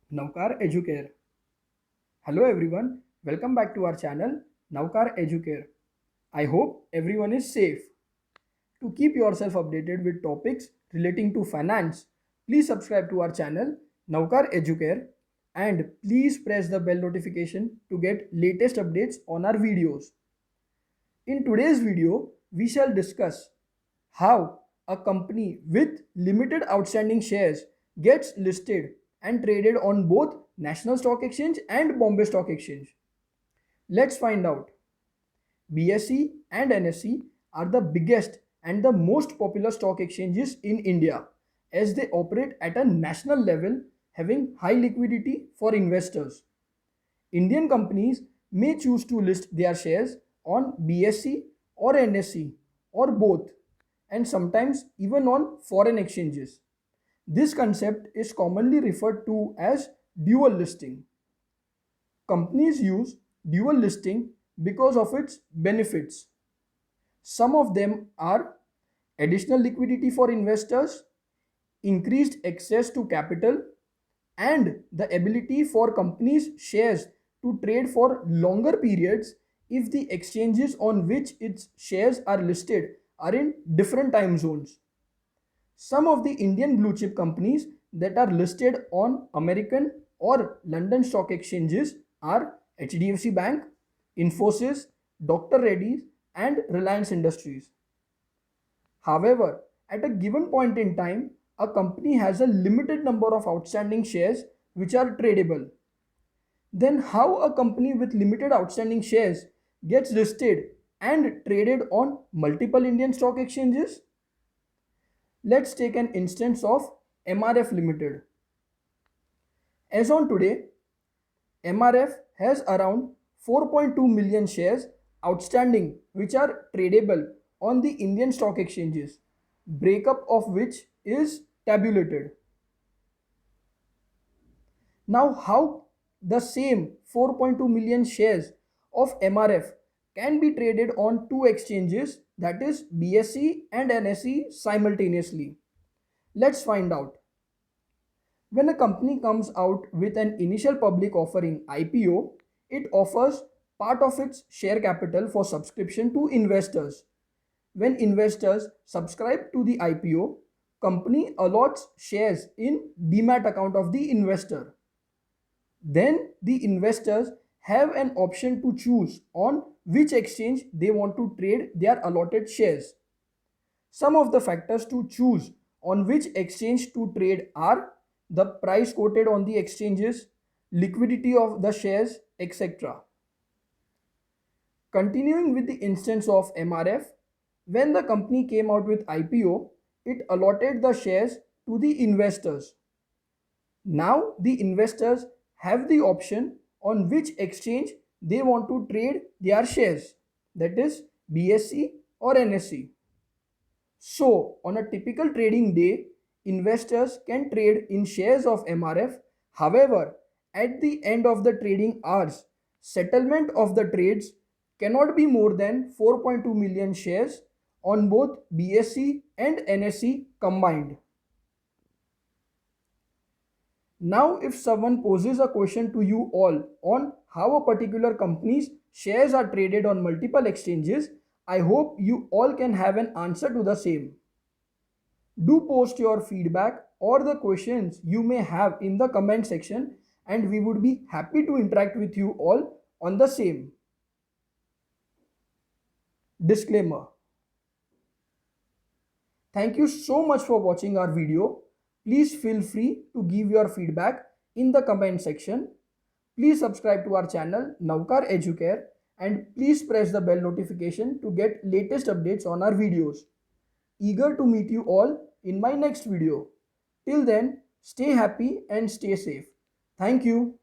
Navkar Educare. Hello everyone, welcome back to our channel Navkar Educare. I hope everyone is safe. To keep yourself updated with topics relating to finance, please subscribe to our channel Navkar Educare and please press the bell notification to get latest updates on our videos. In today's video, we shall discuss how a company with limited outstanding shares gets listed and traded on both National Stock Exchange and Bombay Stock Exchange. Let's find out. BSE and NSE are the biggest and the most popular stock exchanges in India as they operate at a national level, having high liquidity for investors. Indian companies may choose to list their shares on BSE or NSE or both, and sometimes even on foreign exchanges. This concept is commonly referred to as dual listing. Companies use dual listing because of its benefits. Some of them are additional liquidity for investors, increased access to capital, and the ability for companies' shares to trade for longer periods if the exchanges on which its shares are listed are in different time zones. Some of the Indian blue chip companies that are listed on American or London stock exchanges are HDFC Bank, Infosys, Dr. Reddy's, and Reliance Industries. However, at a given point in time, a company has a limited number of outstanding shares which are tradable. Then, how a company with limited outstanding shares gets listed and traded on multiple Indian stock exchanges? Let's take an instance of MRF Limited. As on today, MRF has around 4.2 million shares outstanding which are tradable on the Indian stock exchanges, breakup of which is tabulated. Now, how the same 4.2 million shares of MRF can be traded on two exchanges, that is BSE and NSE, simultaneously? Let's find out. When a company comes out with an initial public offering IPO, it offers part of its share capital for subscription to investors. When investors subscribe to the IPO, company allots shares in demat account of the investor. Then the investors have an option to choose on which exchange they want to trade their allotted shares. Some of the factors to choose on which exchange to trade are the price quoted on the exchanges, liquidity of the shares, etc. Continuing with the instance of MRF, when the company came out with IPO, it allotted the shares to the investors. Now the investors have the option on which exchange they want to trade their shares, that is BSE or NSE. So, on a typical trading day, investors can trade in shares of MRF. However, at the end of the trading hours, settlement of the trades cannot be more than 4.2 million shares on both BSE and NSE combined. Now, if someone poses a question to you all on how a particular company's shares are traded on multiple exchanges, I hope you all can have an answer to the same. Do post your feedback or the questions you may have in the comment section, and we would be happy to interact with you all on the same. Disclaimer. Thank you so much for watching our video. Please feel free to give your feedback in the comment section. Please subscribe to our channel Navkar Educare and please press the bell notification to get latest updates on our videos. Eager to meet you all in my next video. Till then, stay happy and stay safe. Thank you.